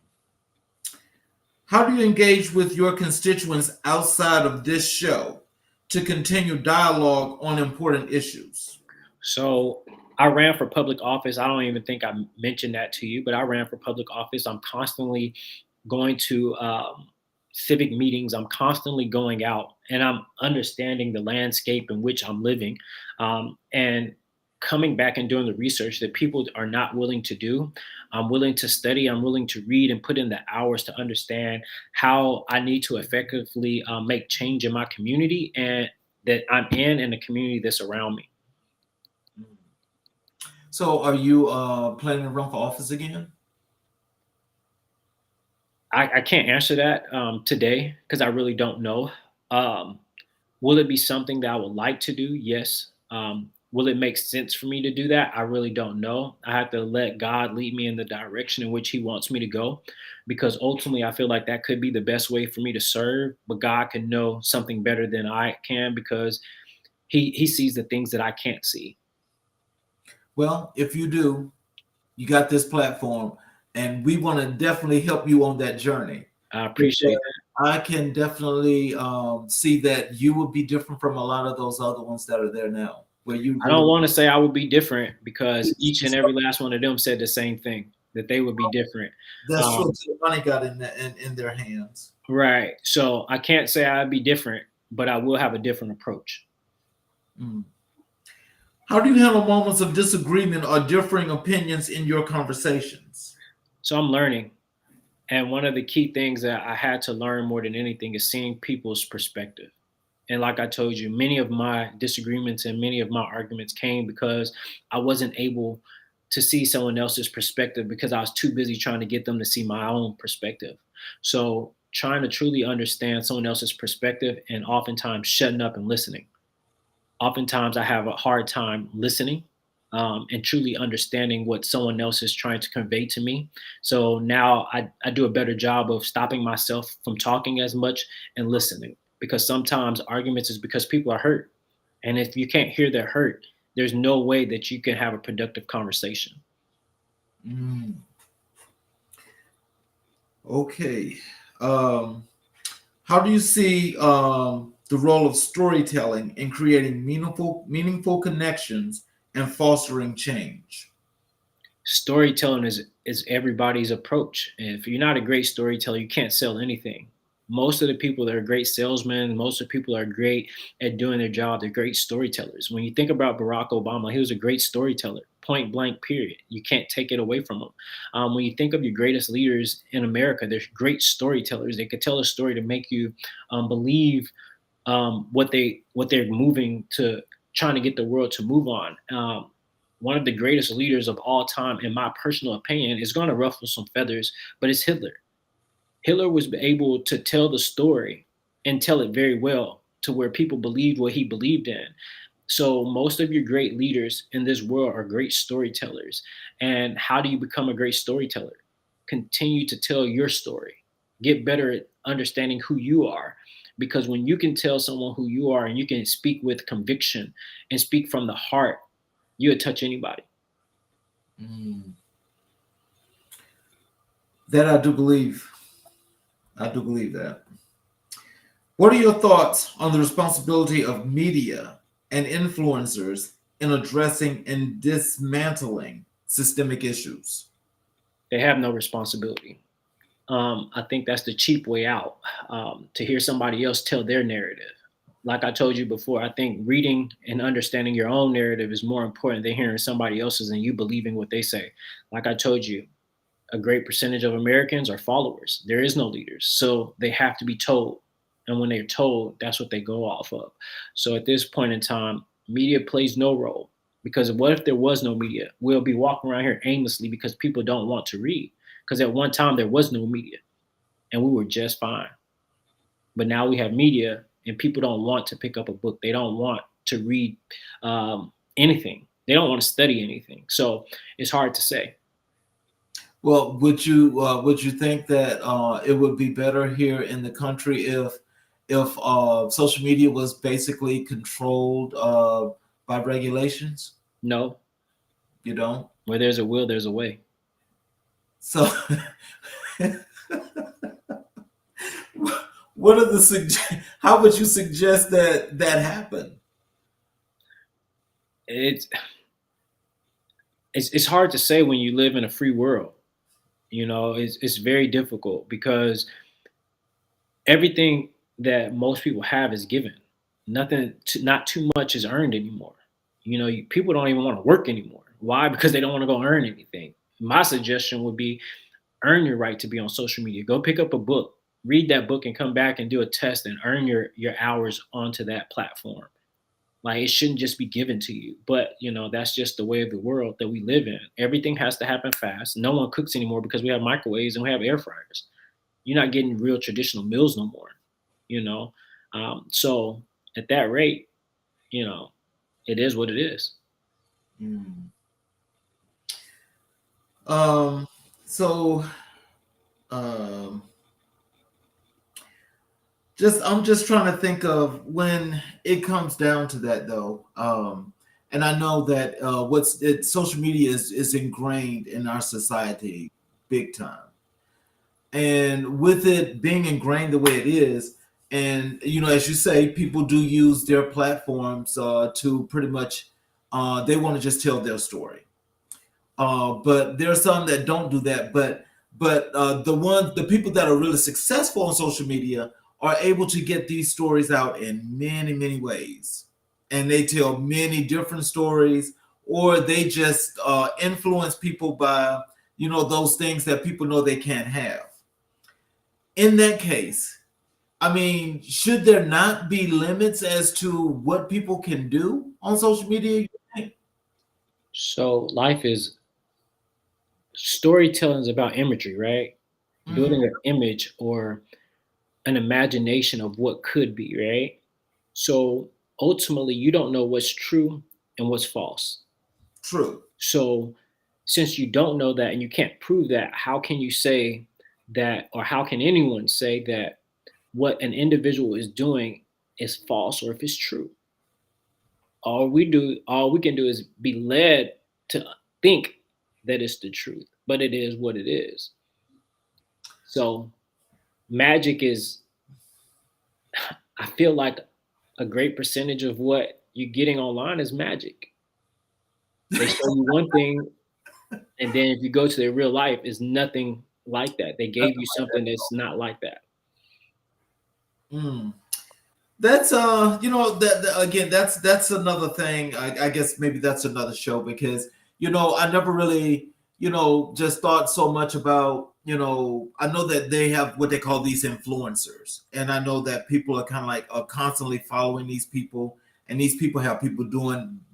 How do you engage with your constituents outside of this show to continue dialogue on important issues? So I ran for public office. I don't even think I mentioned that to you, but I ran for public office. I'm constantly going to civic meetings. I'm constantly going out and I'm understanding the landscape in which I'm living, and coming back and doing the research that people are not willing to do. I'm willing to study. I'm willing to read and put in the hours to understand how I need to effectively make change in my community and that I'm in and the community that's around me. So, are you planning to run for office again? I can't answer that today because I really don't know. Um, will it be something that I would like to do? Yes. Will it make sense for me to do that? I really don't know. I have to let God lead me in the direction in which He wants me to go, because ultimately I feel like that could be the best way for me to serve. But God can know something better than I can because He sees the things that I can't see. Well, if you do, you got this platform, and we want to definitely help you on that journey. I appreciate Because that. I can definitely see that you would be different from a lot of those other ones that are there now, where you I don't really want to say I would be different because each and every last one of them said the same thing, that they would be different. that's true. Um, The money got in their hands. right. So I can't say I'd be different, but I will have a different approach. Mm. How do you handle moments of disagreement or differing opinions in your conversations? So I'm learning. And one of the key things that I had to learn more than anything is seeing people's perspective. And like I told you, many of my disagreements and many of my arguments came because I wasn't able to see someone else's perspective because I was too busy trying to get them to see my own perspective. So trying to truly understand someone else's perspective and oftentimes shutting up and listening. Oftentimes I have a hard time listening, and truly understanding what someone else is trying to convey to me. So now I do a better job of stopping myself from talking as much and listening, because sometimes arguments is because people are hurt. And if you can't hear their hurt, there's no way that you can have a productive conversation. Mm, okay. Um, how do you see the role of storytelling in creating meaningful connections and fostering change? Storytelling is everybody's approach. And if you're not a great storyteller, you can't sell anything. Most of the people that are great salesmen, most of the people that are great at doing their job, they're great storytellers. When you think about Barack Obama, he was a great storyteller, point blank, period. You can't take it away from him. When you think of your greatest leaders in America, there's great storytellers. They could tell a story to make you believe what they're moving to, trying to get the world to move on. One of the greatest leaders of all time, in my personal opinion, is going to ruffle some feathers, but it's Hitler. Hitler was able to tell the story and tell it very well to where people believed what he believed in. So most of your great leaders in this world are great storytellers. And how do you become a great storyteller? Continue to tell your story. Get better at understanding who you are. Because when you can tell someone who you are and you can speak with conviction and speak from the heart, you'll touch anybody. Mm, that I do believe. I do believe that. What are your thoughts on the responsibility of media and influencers in addressing and dismantling systemic issues? They have no responsibility. I think that's the cheap way out, to hear somebody else tell their narrative. Like I told you before, I think reading and understanding your own narrative is more important than hearing somebody else's and you believing what they say. Like I told you, a great percentage of Americans are followers. There is no leaders. So they have to be told. And when they're told, that's what they go off of. So at this point in time, media plays no role, because what if there was no media? We'll be walking around here aimlessly because people don't want to read. Because at one time there was no media and we were just fine. But now we have media and people don't want to pick up a book. They don't want to read anything. They don't want to study anything. So it's hard to say. Well, would you think that it would be better here in the country if social media was basically controlled by regulations? No, You don't. where there's a will, there's a way. So, what are how would you suggest that happen? It's it's hard to say when you live in a free world. It's very difficult because everything that most people have is given. Not too much is earned anymore. People don't even want to work anymore. Why? Because they don't want to go earn anything. My suggestion would be earn your right to be on social media. Go pick up a book, read that book, and come back and do a test and earn your hours onto that platform. Like, it shouldn't just be given to you. But, that's just the way of the world that we live in. Everything has to happen fast. No one cooks anymore because we have microwaves and we have air fryers. You're not getting real traditional meals no more, you know? So at that rate, it is what it is. Mm. So, um, I'm just trying to think of when it comes down to that though. And I know that social media is ingrained in our society big time. And with it being ingrained the way it is, and as you say, people do use their platforms to pretty much they want to just tell their story. But there are some that don't do that. But the people that are really successful on social media are able to get these stories out in many, many ways, and they tell many different stories, or they just influence people by those things that people know they can't have. In that case, I mean, should there not be limits as to what people can do on social media? So life is storytelling is about imagery, right? Mm-hmm. Building an image or an imagination of what could be, right? So ultimately, you don't know what's true and what's false. True. So since you don't know that and you can't prove that, how can you say that, or how can anyone say that what an individual is doing is false or if it's true? All we can do is be led to think that it's the truth, but it is what it is. So magic is, I feel like a great percentage of what you're getting online is magic. They show you one thing, and then if you go to their real life, it's nothing like that. They gave you something that's not like that. Mm. That's again, that's another thing. I guess maybe that's another show because I never really just thought so much about I know that they have what they call these influencers, and I know that people are kind of like are constantly following these people, and these people have people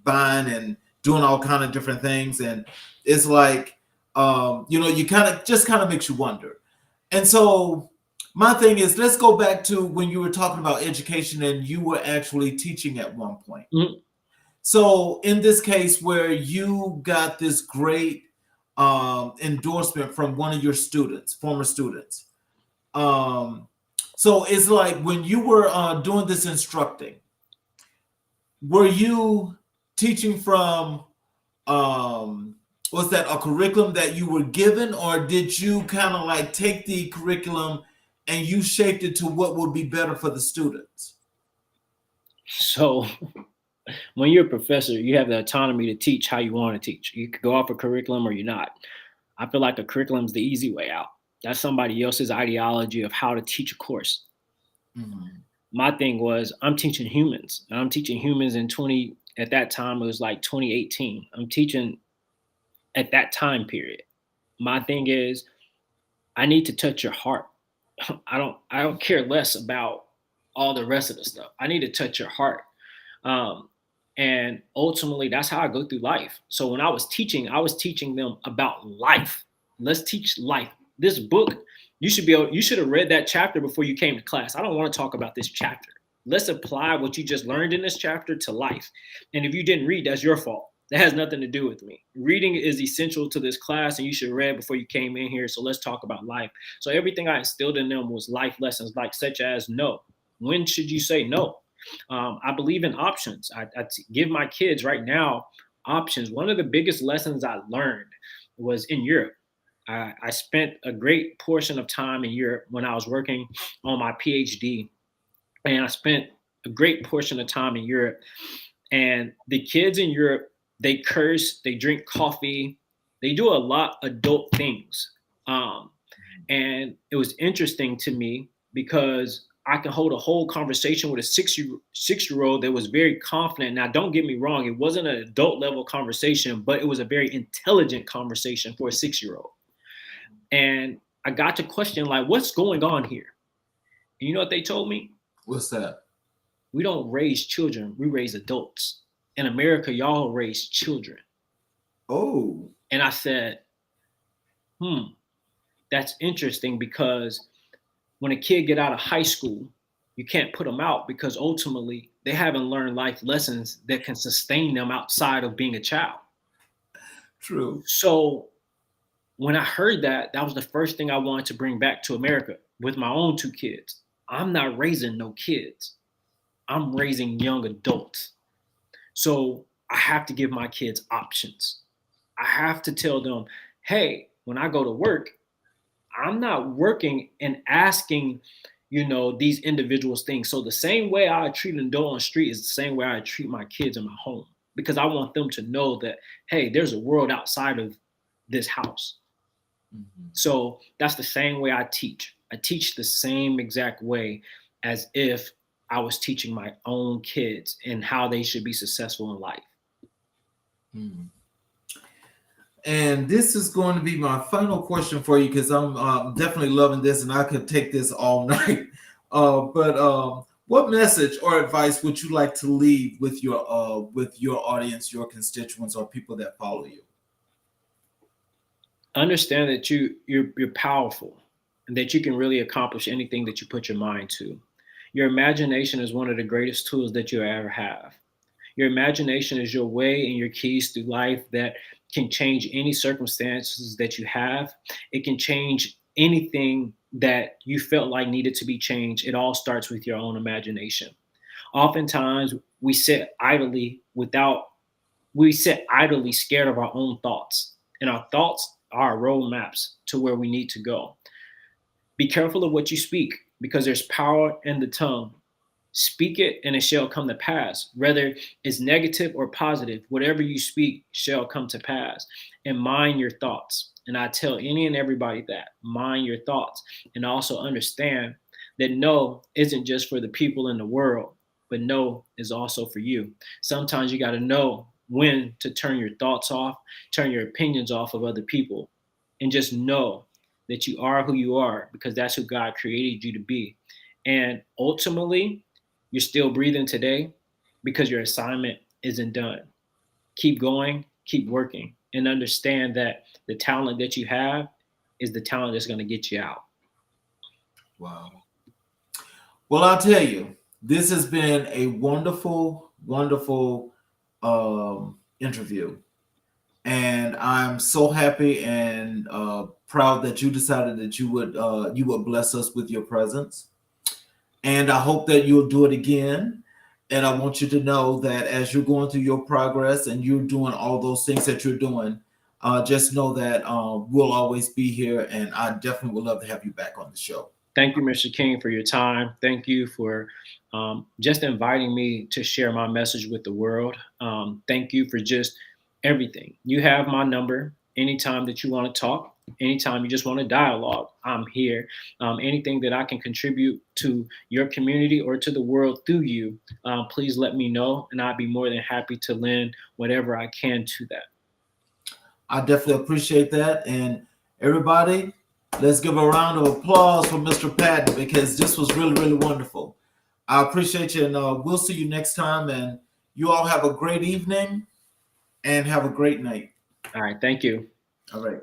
buying and doing all kind of different things, and it's like you kind of makes you wonder, and so my thing is, let's go back to when you were talking about education and you were actually teaching at one point. Mhm. So, in this case, where you got this great endorsement from one of your students, former students. So, it's like when you were doing this instructing, were you teaching from was that a curriculum that you were given, or did you kind of like take the curriculum and you shaped it to what would be better for the students? So when you're a professor, you have the autonomy to teach how you want to teach. You could go off a curriculum or you're not. I feel like a curriculum is the easy way out. That's somebody else's ideology of how to teach a course. Mhm. My thing was I'm teaching humans, and I'm teaching humans in 20 at that time it was like 2018. I'm teaching at that time period. My thing is I need to touch your heart. I don't care less about all the rest of the stuff. I need to touch your heart. Um, and ultimately, that's how I go through life. So when I was teaching them about life. Let's teach life. This book, you should have read that chapter before you came to class. I don't want to talk about this chapter. Let's apply what you just learned in this chapter to life. And if you didn't read, that's your fault. That has nothing to do with me. Reading is essential to this class, and you should have read before you came in here. So let's talk about life. So everything I instilled in them was life lessons, like such as no. When should you say no? I believe in options. I give my kids right now options. One of the biggest lessons I learned was in Europe. I spent a great portion of time in Europe when I was working on my PhD, and I spent a great portion of time in Europe. And the kids in Europe, they curse, they drink coffee, they do a lot of adult things. Um, and it was interesting to me because I can hold a whole conversation with a six year old that was very confident. Now, don't get me wrong, it wasn't an adult level conversation, but it was a very intelligent conversation for a 6 year old. And I got to question, like, what's going on here? And you know what they told me? What's that? We don't raise children, we raise adults. In America, y'all raise children. Oh. And I said, that's interesting, because when a kid get out of high school, you can't put them out because ultimately they haven't learned life lessons that can sustain them outside of being a child. True. So when I heard that, that was the first thing I wanted to bring back to America with my own 2 kids. I'm not raising no kids. I'm raising young adults. So I have to give my kids options. I have to tell them, hey, when I go to work, I'm not working and asking, these individuals things. So the same way I treat an adult on the street is the same way I treat my kids in my home, because I want them to know that, hey, there's a world outside of this house. Mm-hmm. So that's the same way I teach. I teach the same exact way as if I was teaching my own kids and how they should be successful in life. Mm. And this is going to be my final question for you, because I'm definitely loving this, and I could take this all night. But what message or advice would you like to leave with your audience, your constituents, or people that follow you? Understand that you're powerful, and that you can really accomplish anything that you put your mind to. Your imagination is one of the greatest tools that you'll ever have. Your imagination is your way and your keys through life that can change any circumstances that you have. It can change anything that you felt like needed to be changed. It all starts with your own imagination. Oftentimes we sit idly scared of our own thoughts, and our thoughts are roadmaps to where we need to go. Be careful of what you speak, because there's power in the tongue. Speak it and it shall come to pass. Whether it's negative or positive, whatever you speak shall come to pass. And mind your thoughts. And I tell any and everybody that, mind your thoughts. And also understand that no isn't just for the people in the world, but no is also for you. Sometimes you got to know when to turn your thoughts off, turn your opinions off of other people, and just know that you are who you are, because that's who God created you to be. And ultimately, you're still breathing today because your assignment isn't done. Keep going, keep working, and understand that the talent that you have is the talent that's going to get you out. Wow. Well, I'll tell you, this has been a wonderful, wonderful interview. And I'm so happy and proud that you decided that you would bless us with your presence. And I hope that you'll do it again. And I want you to know that as you're going through your progress and you're doing all those things that you're doing, just know that we'll always be here. And I definitely would love to have you back on the show. Thank you, Mr. King, for your time. Thank you for just inviting me to share my message with the world. Thank you for just everything. You have my number. Anytime that you want to talk, anytime you just want to dialogue, I'm here. Anything that I can contribute to your community or to the world through you, please let me know, and I'd be more than happy to lend whatever I can to that. I definitely appreciate that. And everybody, let's give a round of applause for Mr. Patton, because this was really, really wonderful. I appreciate you, and we'll see you next time. And you all have a great evening and have a great night. All right. Thank you. All right.